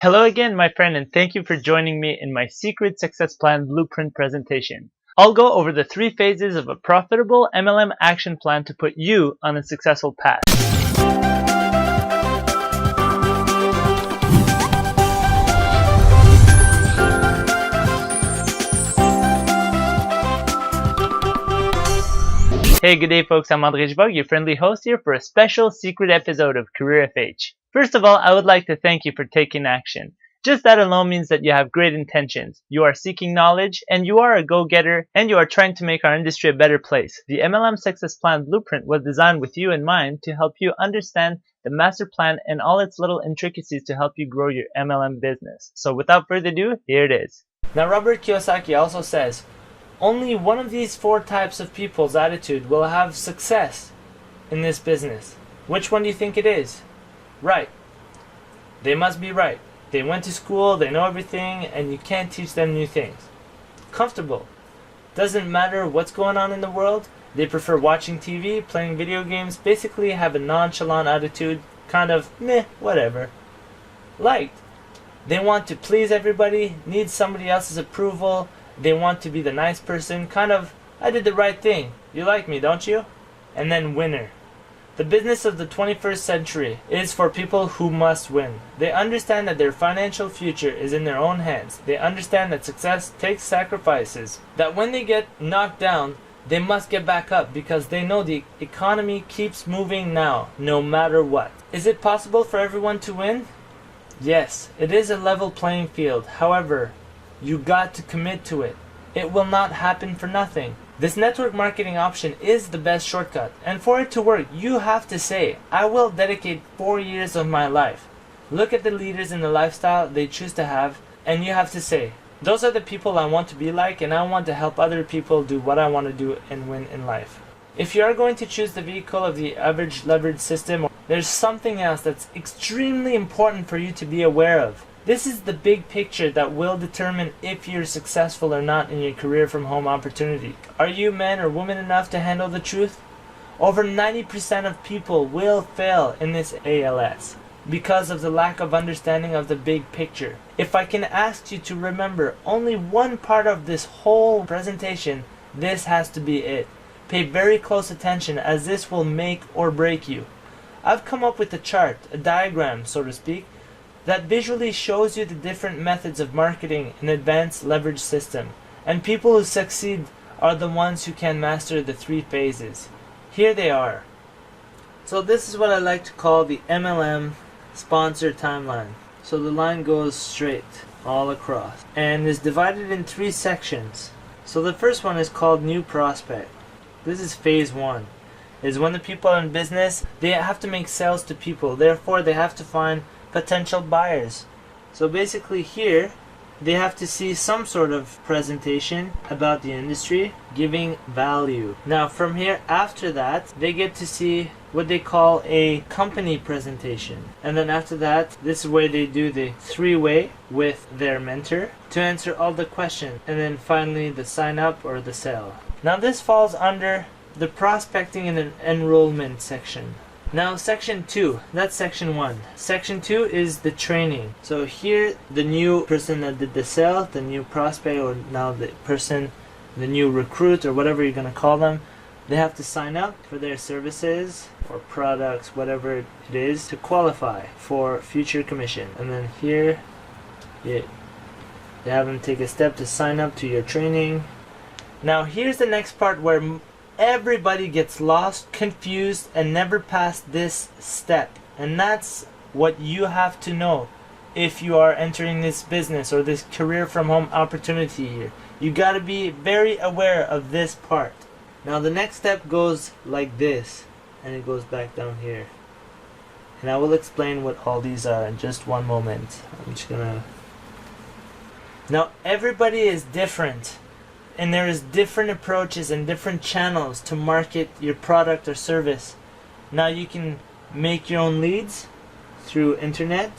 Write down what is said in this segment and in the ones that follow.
Hello again, my friend, and thank you for joining me in my Secret Success Plan Blueprint presentation. I'll go over the 3 phases of a profitable MLM action plan to put you on a successful path. Hey, good day folks, I'm André, your friendly host here for a special secret episode of Career FH. First of all, I would like to thank you for taking action. Just that alone means that you have great intentions. You are seeking knowledge, and you are a go-getter, and you are trying to make our industry a better place. The MLM Success Plan Blueprint was designed with you in mind to help you understand the master plan and all its little intricacies to help you grow your MLM business. So without further ado, here it is. Now, Robert Kiyosaki also says, only one of these 4 types of people's attitude will have success in this business. Which one do you think it is? Right. They must be right. They went to school, they know everything, and you can't teach them new things. Comfortable. Doesn't matter what's going on in the world. They prefer watching TV, playing video games, basically have a nonchalant attitude, kind of meh, whatever. Liked. They want to please everybody, need somebody else's approval. They want to be the nice person, kind of, I did the right thing. You like me, don't you? And then winner. The business of the 21st century is for people who must win. They understand that their financial future is in their own hands. They understand that success takes sacrifices. That when they get knocked down, they must get back up because they know the economy keeps moving now, no matter what. Is it possible for everyone to win? Yes, it is a level playing field. However, you got to commit to it. It will not happen for nothing. This network marketing option is the best shortcut, and for it to work, you have to say, I will dedicate 4 years of my life. Look at the leaders in the lifestyle they choose to have, and you have to say, those are the people I want to be like, and I want to help other people do what I want to do and win in life. If you are going to choose the vehicle of the average leverage system, there's something else that's extremely important for you to be aware of. This is the big picture that will determine if you're successful or not in your career from home opportunity. Are you man or woman enough to handle the truth? Over 90% of people will fail in this ALS because of the lack of understanding of the big picture. If I can ask you to remember only one part of this whole presentation, this has to be it. Pay very close attention as this will make or break you. I've come up with a chart, a diagram, so to speak, that visually shows you the different methods of marketing an advanced leverage system. And people who succeed are the ones who can master the 3 phases. Here they are. So this is what I like to call the MLM sponsor timeline. So the line goes straight all across and is divided in 3 sections. So the first one is called New Prospect. This is phase 1. Is when the people are in business, they have to make sales to people. Therefore, they have to find potential buyers. So basically here they have to see some sort of presentation about the industry giving value. Now from here, after that, they get to see what they call a company presentation, and then after that, this is where they do the 3-way with their mentor to answer all the questions, and then finally the sign up or the sell. Now this falls under the prospecting and enrollment section. Now section 2, that's section 1. Section 2 is the training. So here the new person that did the sale, the new prospect, or now the person, the new recruit, or whatever you're going to call them, they have to sign up for their services or products, whatever it is, to qualify for future commission. And then here they have them take a step to sign up to your training. Now here's the next part where everybody gets lost, confused, and never past this step. And that's what you have to know if you are entering this business or this career from home opportunity here. You got to be very aware of this part. Now the next step goes like this, and it goes back down here. And I will explain what all these are in just one moment. I'm just gonna... Now everybody is different. And there is different approaches and different channels to market your product or service. Now you can make your own leads through internet.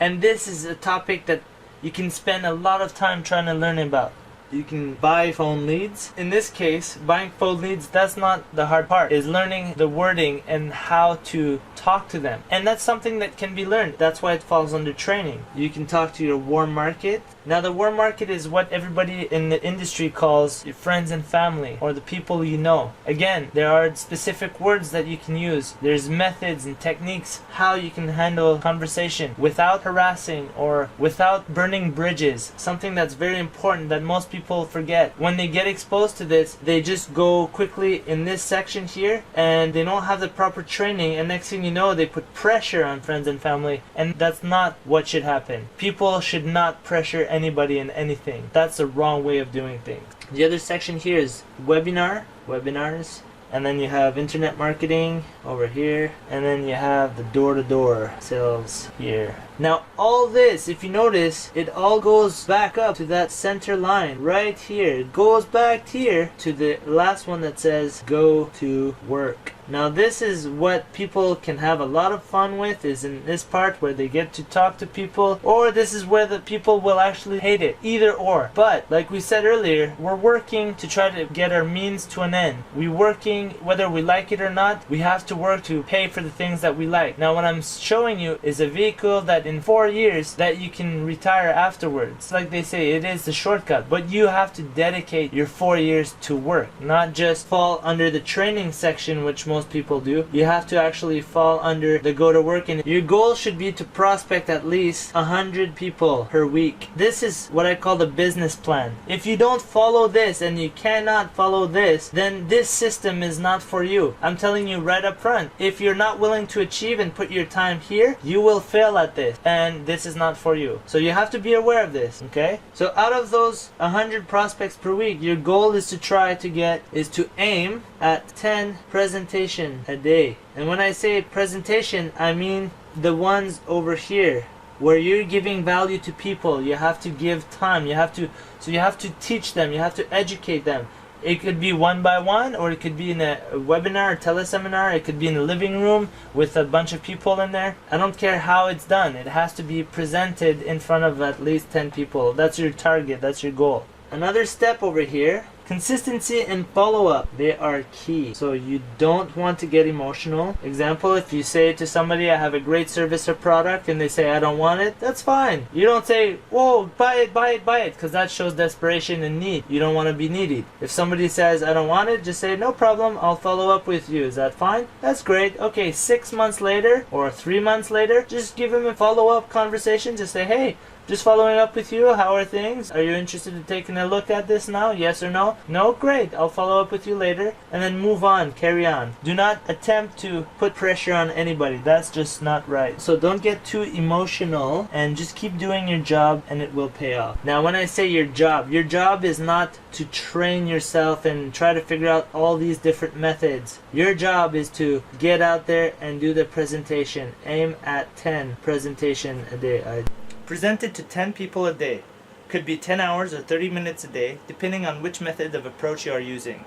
And this is a topic that you can spend a lot of time trying to learn about. You can buy phone leads. In this case, buying phone leads, that's not the hard part. Is learning the wording and how to talk to them. And that's something that can be learned. That's why it falls under training. You can talk to your warm market. Now the warm market is what everybody in the industry calls your friends and family, or the people you know. Again, there are specific words that you can use. There's methods and techniques how you can handle conversation without harassing or without burning bridges. Something that's very important that most people forget. When they get exposed to this, they just go quickly in this section here and they don't have the proper training, and next thing you know, they put pressure on friends and family, and that's not what should happen. People should not pressure anybody in anything. That's the wrong way of doing things. The other section here is webinars, and then you have internet marketing over here, and then you have the door-to-door sales here. Now all this, if you notice, it all goes back up to that center line right here. It goes back here to the last one that says go to work. Now this is what people can have a lot of fun with, is in this part where they get to talk to people, or this is where the people will actually hate it. Either or. But like we said earlier, we're working to try to get our means to an end. We're working whether we like it or not. We have to work to pay for the things that we like. Now what I'm showing you is a vehicle that in 4 years that you can retire afterwards. Like they say, it is the shortcut, but you have to dedicate your 4 years to work, not just fall under the training section, which most people do. You have to actually fall under the go to work, and your goal should be to prospect at least 100 people per week. This is what I call the business plan. If you don't follow this and you cannot follow this, then this system is not for you. I'm telling you right up front. If you're not willing to achieve and put your time here, you will fail at this, and this is not for you. So you have to be aware of this, okay? So out of those 100 prospects per week, your goal is to aim at 10 presentations a day. And when I say presentation, I mean the ones over here where you're giving value to people. You have to give time. You have to teach them. You have to educate them. It could be one by one, or it could be in a webinar or teleseminar. It could be in the living room with a bunch of people in there. I don't care how it's done. It has to be presented in front of at least 10 people. That's your target. That's your goal. Another step over here, consistency and follow-up. They are key. So you don't want to get emotional. Example, if you say to somebody, I have a great service or product, and they say, I don't want it, that's fine. You don't say, whoa, buy it, buy it, buy it, because that shows desperation and need. You don't want to be needy. If somebody says, I don't want it, just say, no problem, I'll follow up with you. Is that fine? That's great. Okay, 6 months later or 3 months later, just give him a follow-up conversation. Just say, hey, just following up with you. How are things? Are you interested in taking a look at this now? Yes or no? No? Great. I'll follow up with you later. And then move on. Carry on. Do not attempt to put pressure on anybody. That's just not right. So don't get too emotional and just keep doing your job, and it will pay off. Now when I say your job is not to train yourself and try to figure out all these different methods. Your job is to get out there and do the presentation. Aim at 10 presentation a day. Presented to 10 people a day. Could be 10 hours or 30 minutes a day, depending on which method of approach you are using.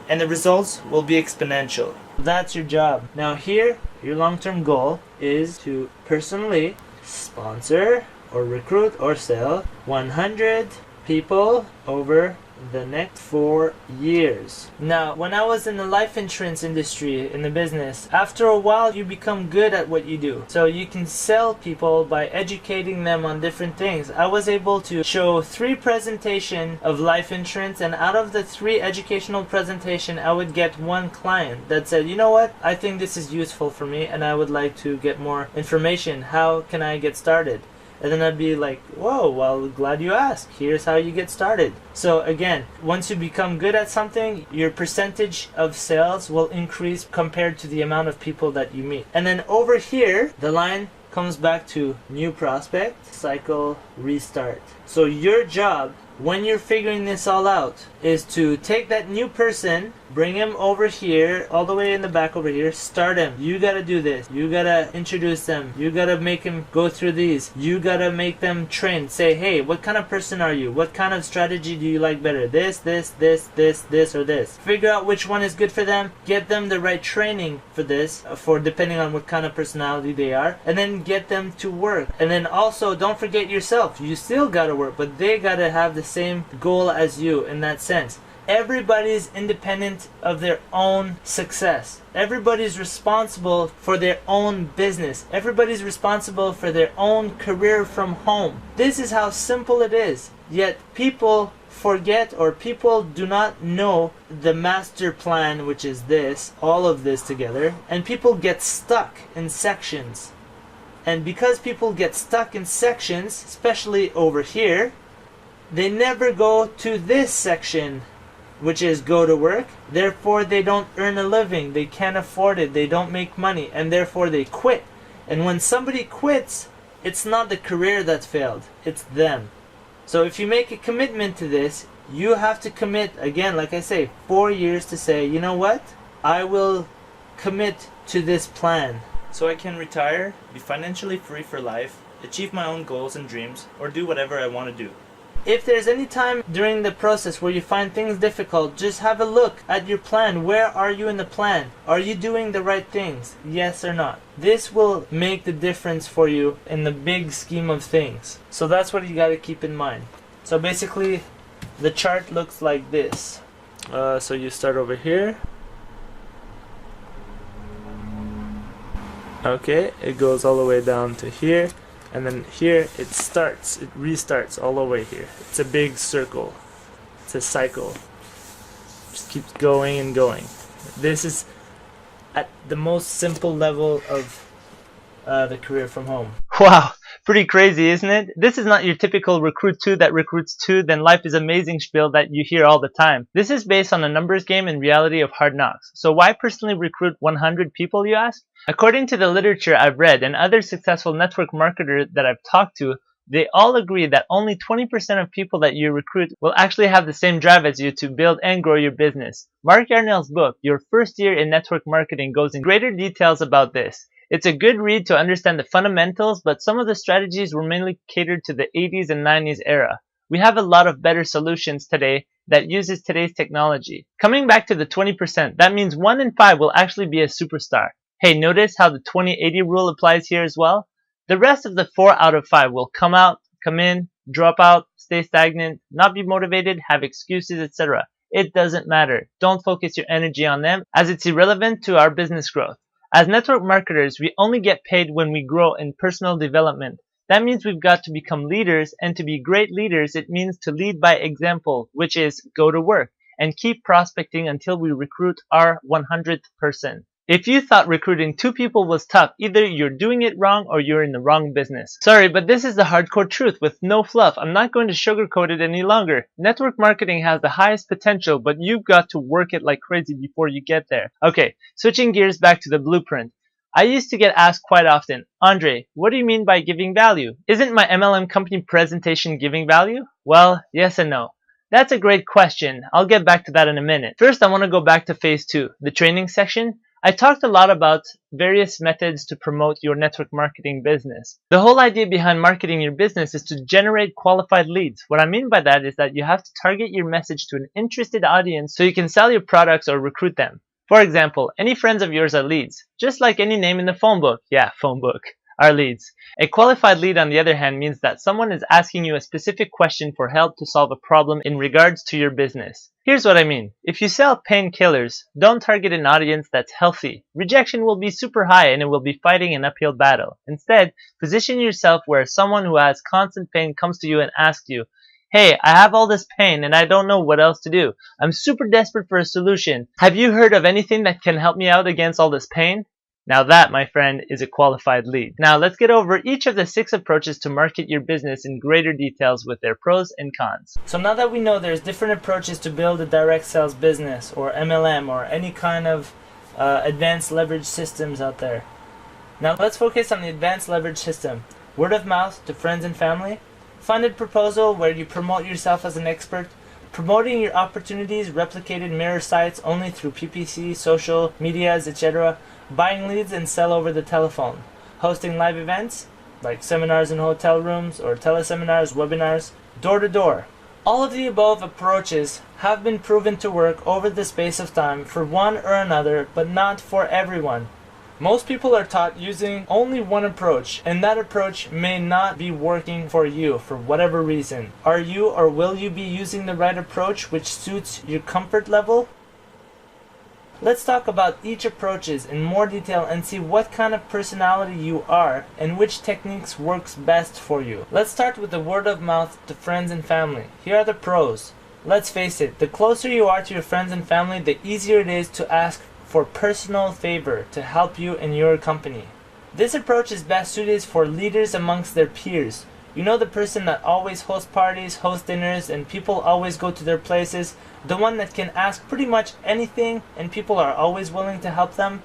And the results will be exponential. That's your job. Now here, your long-term goal is to personally sponsor or recruit or sell 100 people over the next 4 years. Now, when I was in the life insurance industry, in the business, after a while you become good at what you do. So you can sell people by educating them on different things. I was able to show 3 presentations of life insurance, and out of the 3 educational presentation, I would get 1 client that said, you know what, I think this is useful for me and I would like to get more information. How can I get started? And then I'd be like, whoa, well, glad you asked. Here's how you get started. So again, once you become good at something, your percentage of sales will increase compared to the amount of people that you meet. And then over here, the line comes back to new prospect, cycle, restart. So your job, when you're figuring this all out, is to take that new person Bring him over here, all the way in the back over here. Start him. You gotta do this. You gotta introduce them. You gotta make him go through these. You gotta make them train. Say, hey, what kind of person are you? What kind of strategy do you like better? This, or this. Figure out which one is good for them. Get them the right training for this, for depending on what kind of personality they are. And then get them to work. And then also, don't forget yourself. You still gotta work, but they gotta have the same goal as you in that sense. Everybody's independent of their own success. Everybody's responsible for their own business. Everybody's responsible for their own career from home. This is how simple it is. Yet people forget, or people do not know the master plan, which is this, all of this together, and people get stuck in sections. And because people get stuck in sections, especially over here, they never go to this section, which is go to work. Therefore they don't earn a living, they can't afford it, they don't make money, and therefore they quit. And when somebody quits, it's not the career that's failed, it's them. So if you make a commitment to this, you have to commit, again, like I say, 4 years to say, you know what, I will commit to this plan, so I can retire, be financially free for life, achieve my own goals and dreams, or do whatever I want to do. If there's any time during the process where you find things difficult, just have a look at your plan. Where are you in the plan? Are you doing the right things? Yes or not? This will make the difference for you in the big scheme of things. So that's what you got to keep in mind. So basically, the chart looks like this. So you start over here. Okay, it goes all the way down to here. And then here it starts, it restarts all the way here. It's a big circle. It's a cycle. Just keeps going and going. This is at the most simple level of the career from home. Wow, pretty crazy, isn't it? This is not your typical recruit 2 that recruits 2, then life is amazing spiel that you hear all the time. This is based on a numbers game and reality of hard knocks. So why personally recruit 100 people, you ask? According to the literature I've read and other successful network marketers that I've talked to, they all agree that only 20% of people that you recruit will actually have the same drive as you to build and grow your business. Mark Yarnell's book, Your First Year in Network Marketing, goes in greater details about this. It's a good read to understand the fundamentals, but some of the strategies were mainly catered to the 80s and 90s era. We have a lot of better solutions today that uses today's technology. Coming back to the 20%, that means 1 in 5 will actually be a superstar. Hey, notice how the 20-80 rule applies here as well? The rest of the 4 out of 5 will come out, come in, drop out, stay stagnant, not be motivated, have excuses, etc. It doesn't matter. Don't focus your energy on them, as it's irrelevant to our business growth. As network marketers, we only get paid when we grow in personal development. That means we've got to become leaders, and to be great leaders, it means to lead by example, which is go to work and keep prospecting until we recruit our 100th person. If you thought recruiting 2 people was tough, either you're doing it wrong or you're in the wrong business. Sorry, but this is the hardcore truth with no fluff. I'm not going to sugarcoat it any longer. Network marketing has the highest potential, but you've got to work it like crazy before you get there. Okay, switching gears back to the blueprint. I used to get asked quite often, Andre, what do you mean by giving value? Isn't my MLM company presentation giving value? Well, yes and no. That's a great question. I'll get back to that in a minute. First, I want to go back to phase 2, the training section. I talked a lot about various methods to promote your network marketing business. The whole idea behind marketing your business is to generate qualified leads. What I mean by that is that you have to target your message to an interested audience so you can sell your products or recruit them. For example, any friends of yours are leads, just like any name in the phone book. Yeah, phone book. Are leads. A qualified lead, on the other hand, means that someone is asking you a specific question for help to solve a problem in regards to your business. Here's what I mean. If you sell painkillers, don't target an audience that's healthy. Rejection will be super high and it will be fighting an uphill battle. Instead, position yourself where someone who has constant pain comes to you and asks you, hey, I have all this pain and I don't know what else to do. I'm super desperate for a solution. Have you heard of anything that can help me out against all this pain? Now that, my friend, is a qualified lead. Now let's get over each of the 6 approaches to market your business in greater details with their pros and cons. So now that we know there's different approaches to build a direct sales business or MLM or any kind of advanced leverage systems out there. Now let's focus on the advanced leverage system. Word of mouth to friends and family. Funded proposal where you promote yourself as an expert. Promoting your opportunities, replicated mirror sites only through PPC, social medias, etc. Buying leads and sell over the telephone. Hosting live events, like seminars in hotel rooms or teleseminars, webinars, door to door. All of the above approaches have been proven to work over the space of time for one or another, but not for everyone. Most people are taught using only one approach, and that approach may not be working for you for whatever reason. Are you or will you be using the right approach which suits your comfort level? Let's talk about each approaches in more detail and see what kind of personality you are and which techniques works best for you. Let's start with the word of mouth to friends and family. Here are the pros. Let's face it, the closer you are to your friends and family, the easier it is to ask for personal favor to help you in your company. This approach is best suited for leaders amongst their peers. You know, the person that always hosts parties, hosts dinners, and people always go to their places, the one that can ask pretty much anything and people are always willing to help them.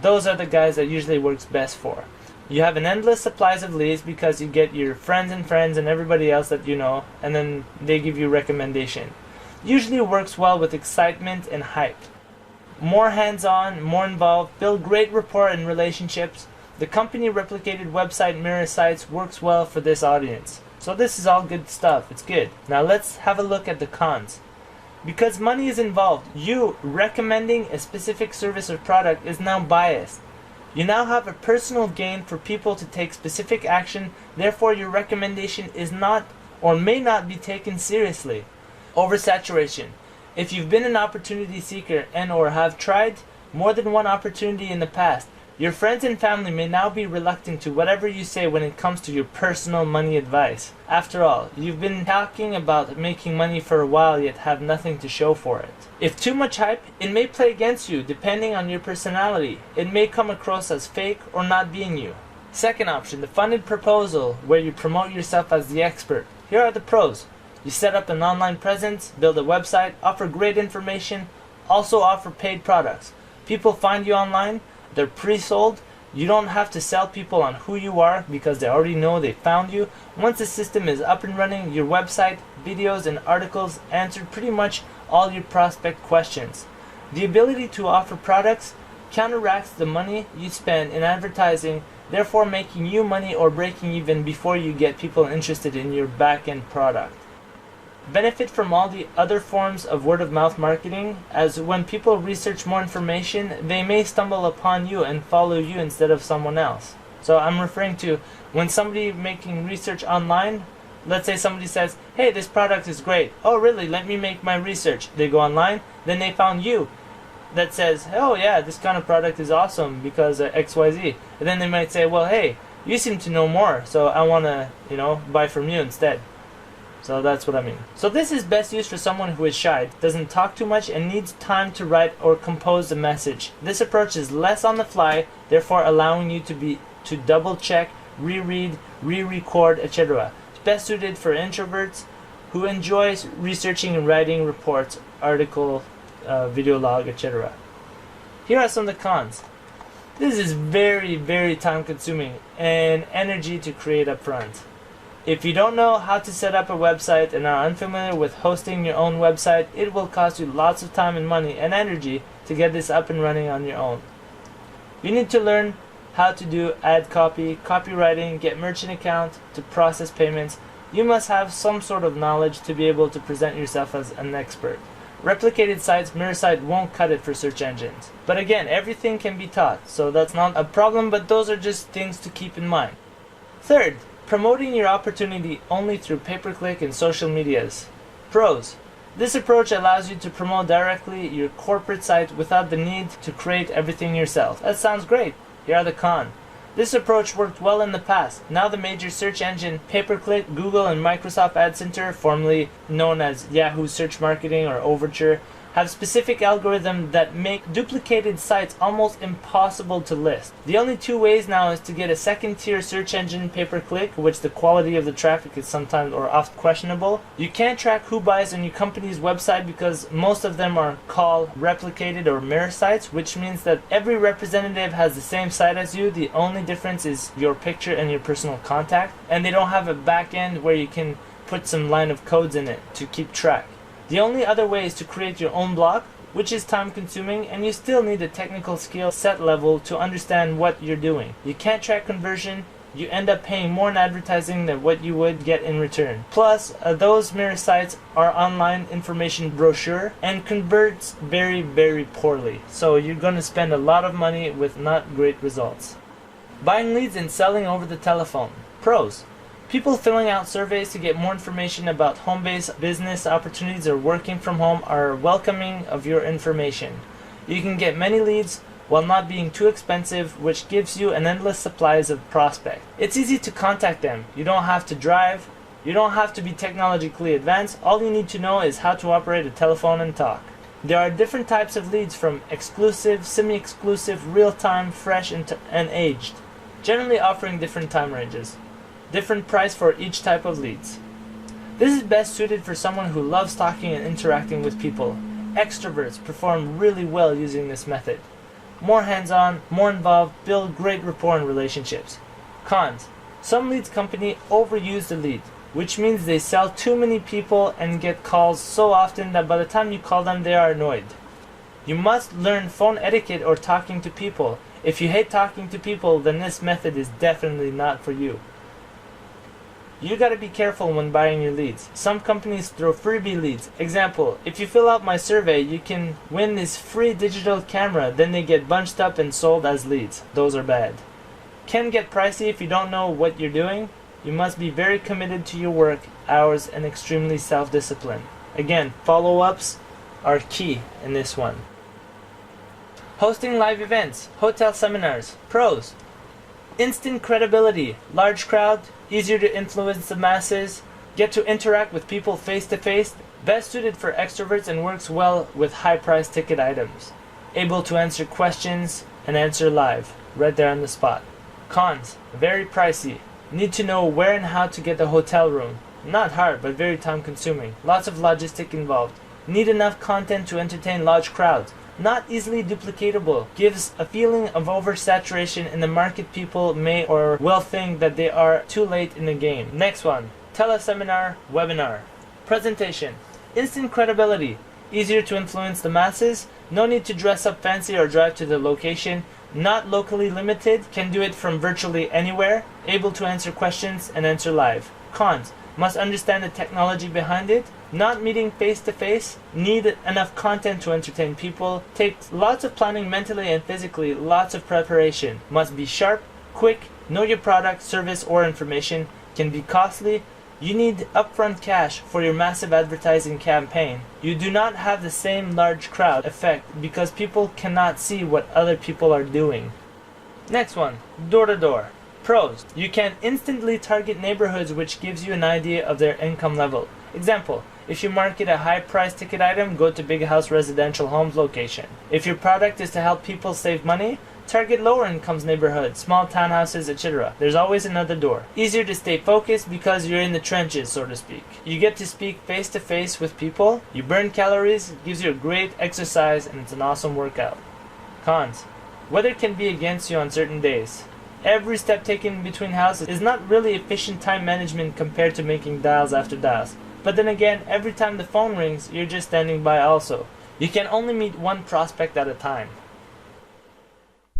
Those are the guys that usually works best for. You have an endless supplies of leads because you get your friends and everybody else that you know, and then they give you recommendation. Usually works well with excitement and hype. More hands-on, more involved, build great rapport and relationships. The company replicated website mirror sites works well for this audience. So this is all good stuff, it's good. Now let's have a look at the cons. Because money is involved, you recommending a specific service or product is now biased. You now have a personal gain for people to take specific action, therefore your recommendation is not or may not be taken seriously. Oversaturation. If you've been an opportunity seeker and or have tried more than one opportunity in the past, your friends and family may now be reluctant to whatever you say when it comes to your personal money advice. After all, you've been talking about making money for a while yet have nothing to show for it. If too much hype, it may play against you depending on your personality. It may come across as fake or not being you. Second option, the funded proposal where you promote yourself as the expert. Here are the pros. You set up an online presence, build a website, offer great information, also offer paid products. People find you online, they're pre-sold, you don't have to sell people on who you are because they already know they found you. Once the system is up and running, your website, videos, and articles answer pretty much all your prospect questions. The ability to offer products counteracts the money you spend in advertising, therefore making you money or breaking even before you get people interested in your back-end product. Benefit from all the other forms of word-of-mouth marketing, as when people research more information, they may stumble upon you and follow you instead of someone else. So I'm referring to when somebody making research online, let's say somebody says, hey, this product is great. Oh, really? Let me make my research. They go online, then they found you that says, oh yeah, this kind of product is awesome because XYZ. And then they might say, well, hey, you seem to know more, so I want to, buy from you instead. So that's what I mean. So this is best used for someone who is shy, doesn't talk too much, and needs time to write or compose a message. This approach is less on the fly, therefore allowing you to double check, reread, re-record, etc. It's best suited for introverts who enjoys researching and writing reports, article, video log, etc. Here are some of the cons. This is very, very time consuming and energy to create upfront. If you don't know how to set up a website and are unfamiliar with hosting your own website, it will cost you lots of time and money and energy to get this up and running on your own. You need to learn how to do ad copy, copywriting, get merchant account, to process payments. You must have some sort of knowledge to be able to present yourself as an expert. Replicated sites, mirror site won't cut it for search engines. But again, everything can be taught, so that's not a problem, but those are just things to keep in mind. Third, promoting your opportunity only through pay-per-click and social medias. Pros. This approach allows you to promote directly your corporate site without the need to create everything yourself. That sounds great. Here are the cons. This approach worked well in the past. Now the major search engine, pay-per-click, Google and Microsoft Ad Center, formerly known as Yahoo Search Marketing or Overture, have specific algorithms that make duplicated sites almost impossible to list. The only two ways now is to get a second-tier search engine pay-per-click, which the quality of the traffic is sometimes or oft questionable. You can't track who buys on your company's website because most of them are called replicated or mirror sites, which means that every representative has the same site as you. The only difference is your picture and your personal contact, and they don't have a back end where you can put some line of codes in it to keep track. The only other way is to create your own blog, which is time consuming, and you still need a technical skill set level to understand what you're doing. You can't track conversion, you end up paying more in advertising than what you would get in return. Plus, those mirror sites are online information brochure and converts very, very poorly. So you're going to spend a lot of money with not great results. Buying leads and selling over the telephone. Pros. People filling out surveys to get more information about home-based business opportunities or working from home are welcoming of your information. You can get many leads while not being too expensive, which gives you an endless supplies of prospects. It's easy to contact them. You don't have to drive. You don't have to be technologically advanced. All you need to know is how to operate a telephone and talk. There are different types of leads, from exclusive, semi-exclusive, real-time, fresh, and aged, generally offering different time ranges. Different price for each type of leads. This is best suited for someone who loves talking and interacting with people. Extroverts perform really well using this method. More hands-on, more involved, build great rapport and relationships. Cons. Some leads company overuse the lead, which means they sell too many people and get calls so often that by the time you call them they are annoyed. You must learn phone etiquette or talking to people. If you hate talking to people, then this method is definitely not for you. You gotta be careful when buying your leads. Some companies throw freebie leads. Example, if you fill out my survey, you can win this free digital camera, then they get bunched up and sold as leads. Those are bad. Can get pricey if you don't know what you're doing. You must be very committed to your work, hours, and extremely self-disciplined. Again, follow-ups are key in this one. Hosting live events, hotel seminars. Pros. Instant credibility, large crowd, easier to influence the masses, get to interact with people face to face, best suited for extroverts and works well with high price ticket items. Able to answer questions and answer live, right there on the spot. Cons, very pricey. Need to know where and how to get the hotel room. Not hard, but very time consuming. Lots of logistic involved. Need enough content to entertain large crowds. Not easily duplicatable, gives a feeling of oversaturation in the market. People may or will think that they are too late in the game. Next one, teleseminar, webinar. Presentation, instant credibility, easier to influence the masses, no need to dress up fancy or drive to the location, not locally limited, can do it from virtually anywhere, able to answer questions and answer live. Cons, must understand the technology behind it, not meeting face to face, need enough content to entertain people, takes lots of planning mentally and physically, lots of preparation, must be sharp, quick, know your product, service, or information, can be costly, you need upfront cash for your massive advertising campaign. You do not have the same large crowd effect because people cannot see what other people are doing. Next one, door-to-door. Pros. You can instantly target neighborhoods, which gives you an idea of their income level. Example, if you market a high price ticket item, go to big house residential homes location. If your product is to help people save money, target lower incomes neighborhoods, small townhouses, etc. There's always another door. Easier to stay focused because you're in the trenches, so to speak. You get to speak face to face with people, you burn calories, gives you a great exercise, and it's an awesome workout. Cons. Weather can be against you on certain days. Every step taken between houses is not really efficient time management compared to making dials after dials. But then again, every time the phone rings, you're just standing by also. You can only meet one prospect at a time.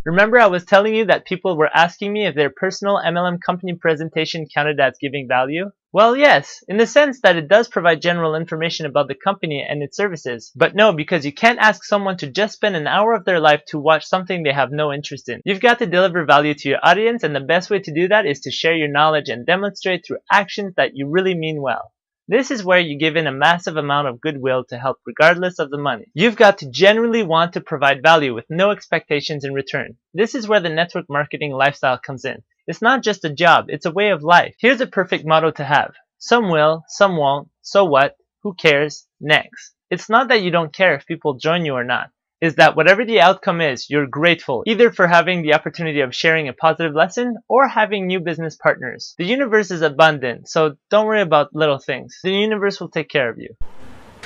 Remember I was telling you that people were asking me if their personal MLM company presentation counted as giving value? Well, yes, in the sense that it does provide general information about the company and its services. But no, because you can't ask someone to just spend an hour of their life to watch something they have no interest in. You've got to deliver value to your audience, and the best way to do that is to share your knowledge and demonstrate through actions that you really mean well. This is where you give in a massive amount of goodwill to help regardless of the money. You've got to genuinely want to provide value with no expectations in return. This is where the network marketing lifestyle comes in. It's not just a job, it's a way of life. Here's a perfect motto to have. Some will, some won't, so what, who cares, next. It's not that you don't care if people join you or not. It's that whatever the outcome is, you're grateful, either for having the opportunity of sharing a positive lesson or having new business partners. The universe is abundant, so don't worry about little things. The universe will take care of you.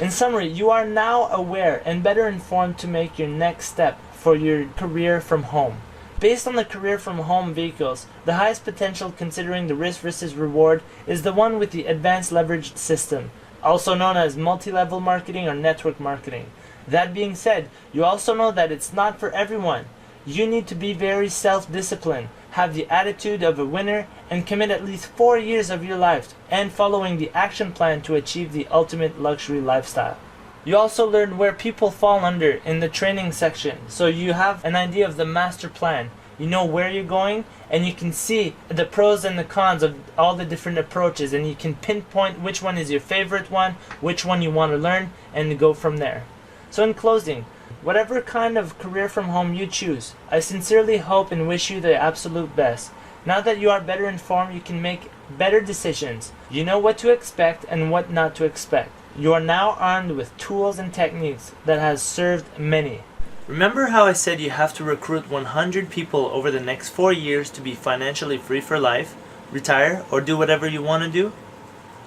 In summary, you are now aware and better informed to make your next step for your career from home. Based on the career from home vehicles, the highest potential considering the risk versus reward is the one with the advanced leveraged system. also known as multi-level marketing or network marketing. That being said, you also know that it's not for everyone. You need to be very self-disciplined, have the attitude of a winner, and commit at least 4 years of your life and following the action plan to achieve the ultimate luxury lifestyle. You also learn where people fall under in the training section, so you have an idea of the master plan. You know where you're going, and you can see the pros and the cons of all the different approaches, and you can pinpoint which one is your favorite one, which one you want to learn, and go from there. So in closing, whatever kind of career from home you choose, I sincerely hope and wish you the absolute best. Now that you are better informed, you can make better decisions. You know what to expect and what not to expect. You are now armed with tools and techniques that has served many. Remember how I said you have to recruit 100 people over the next 4 years to be financially free for life, retire, or do whatever you want to do?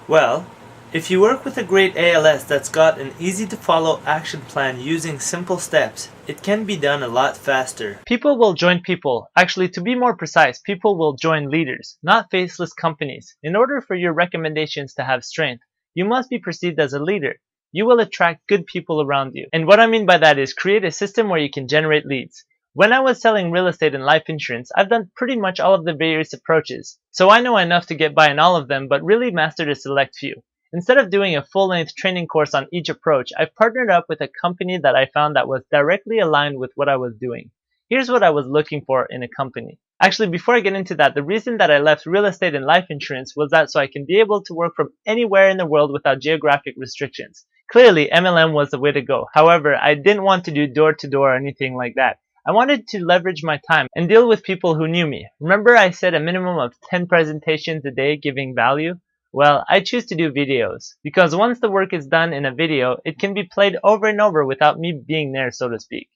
Well, if you work with a great ALS that's got an easy-to-follow action plan using simple steps, it can be done a lot faster. People will join people. Actually, to be more precise, people will join leaders, not faceless companies. In order for your recommendations to have strength, you must be perceived as a leader. You will attract good people around you. And what I mean by that is create a system where you can generate leads. When I was selling real estate and life insurance, I've done pretty much all of the various approaches. So I know enough to get by in all of them, but really mastered a select few. Instead of doing a full-length training course on each approach, I partnered up with a company that I found that was directly aligned with what I was doing. Here's what I was looking for in a company. Actually, before I get into that, the reason that I left real estate and life insurance was that so I can be able to work from anywhere in the world without geographic restrictions. Clearly, MLM was the way to go. However, I didn't want to do door-to-door or anything like that. I wanted to leverage my time and deal with people who knew me. Remember I said a minimum of 10 presentations a day giving value? Well, I choose to do videos, because once the work is done in a video, it can be played over and over without me being there, so to speak.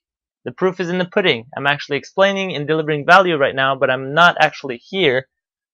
The proof is in the pudding. I'm actually explaining and delivering value right now, but I'm not actually here,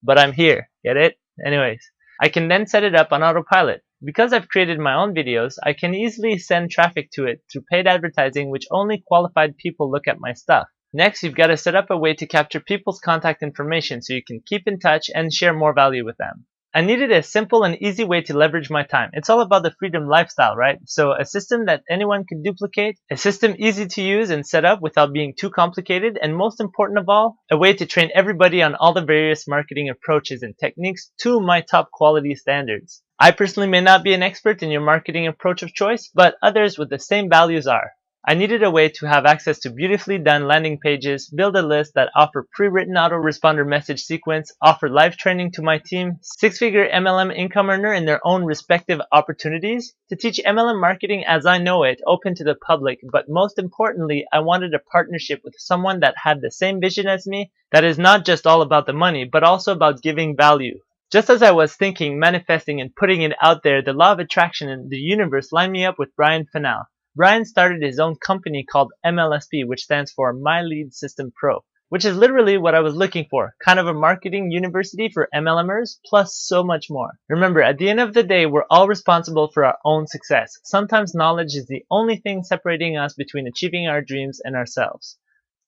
but I'm here. Get it? Anyways, I can then set it up on autopilot. Because I've created my own videos, I can easily send traffic to it through paid advertising, which only qualified people look at my stuff. Next, you've got to set up a way to capture people's contact information so you can keep in touch and share more value with them. I needed a simple and easy way to leverage my time. It's all about the freedom lifestyle, right? So a system that anyone could duplicate, a system easy to use and set up without being too complicated, and most important of all, a way to train everybody on all the various marketing approaches and techniques to my top quality standards. I personally may not be an expert in your marketing approach of choice, but others with the same values are. I needed a way to have access to beautifully done landing pages, build a list that offer pre-written autoresponder message sequence, offer live training to my team, six-figure MLM income earner in their own respective opportunities, to teach MLM marketing as I know it, open to the public, but most importantly, I wanted a partnership with someone that had the same vision as me, that is not just all about the money, but also about giving value. Just as I was thinking, manifesting, and putting it out there, the law of attraction in the universe lined me up with Brian Fanal. Brian started his own company called MLSP, which stands for My Lead System Pro, which is literally what I was looking for, kind of a marketing university for MLMers, plus so much more. Remember, at the end of the day, we're all responsible for our own success. Sometimes knowledge is the only thing separating us between achieving our dreams and ourselves.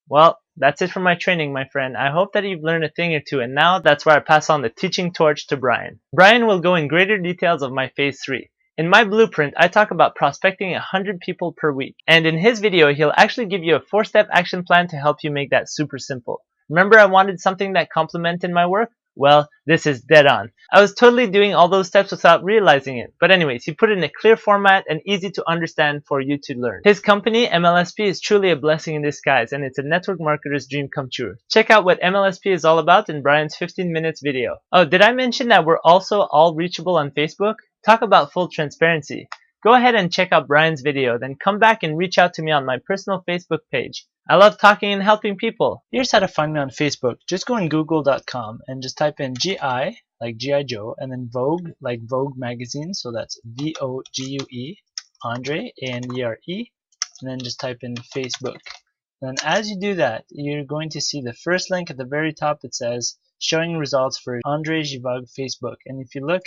Well, that's it for my training, my friend. I hope that you've learned a thing or two, and now that's where I pass on the teaching torch to Brian. Brian will go in greater details of my Phase 3. In my blueprint, I talk about prospecting 100 people per week. And in his video, he'll actually give you a 4-step action plan to help you make that super simple. Remember I wanted something that complemented my work? Well, this is dead on. I was totally doing all those steps without realizing it. But anyways, he put it in a clear format and easy to understand for you to learn. His company, MLSP, is truly a blessing in disguise, and it's a network marketer's dream come true. Check out what MLSP is all about in Brian's 15 minutes video. Oh, did I mention that we're also all reachable on Facebook? Talk about full transparency. Go ahead and check out Brian's video, then come back and reach out to me on my personal Facebook page. I love talking and helping people. Here's how to find me on Facebook. Just go on google.com and just type in GI, like G.I. Joe, and then Vogue, like Vogue magazine, so that's V-O-G-U-E, Andre, A-N-D-R-E, and then just type in Facebook. Then as you do that, you're going to see the first link at the very top that says showing results for André Givogue Facebook. And if you look,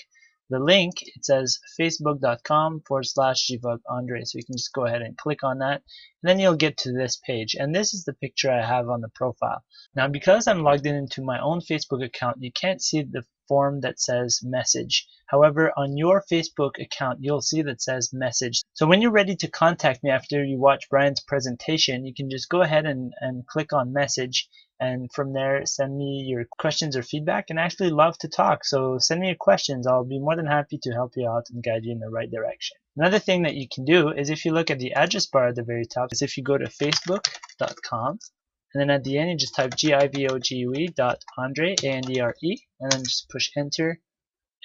the link, it says facebook.com/Givogue Andre. So you can just go ahead and click on that. And then you'll get to this page. And this is the picture I have on the profile. Now, because I'm logged into my own Facebook account, you can't see the form that says message. However, on your Facebook account, you'll see that says message. So when you're ready to contact me after you watch Brian's presentation, you can just go ahead and click on message, and from there send me your questions or feedback. And I actually love to talk, so send me your questions. I'll be more than happy to help you out and guide you in the right direction. Another thing that you can do is, if you look at the address bar at the very top, is if you go to facebook.com, and then at the end you just type givogue.andre, A-N-D-R-E, and then just push enter,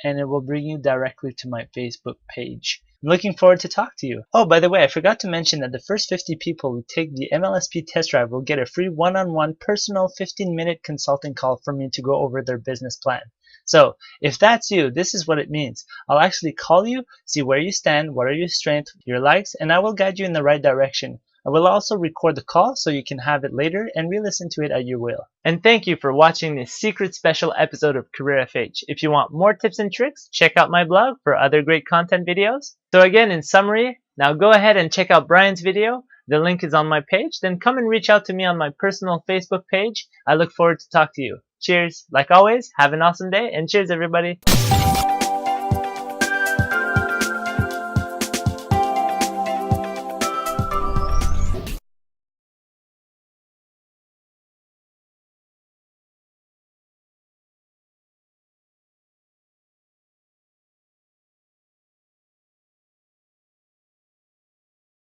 and it will bring you directly to my Facebook page. I'm looking forward to talk to you. Oh, by the way, I forgot to mention that the first 50 people who take the MLSP test drive will get a free one-on-one personal 15-minute consulting call from me to go over their business plan. So if that's you, this is what it means. I'll actually call you, see where you stand, what are your strengths, your likes, and I will guide you in the right direction. I will also record the call so you can have it later and re-listen to it at your will. And thank you for watching this secret special episode of Career FH. If you want more tips and tricks, check out my blog for other great content videos. So again, in summary, now go ahead and check out Brian's video. The link is on my page. Then come and reach out to me on my personal Facebook page. I look forward to talk to you. Cheers. Like always, have an awesome day, and cheers everybody.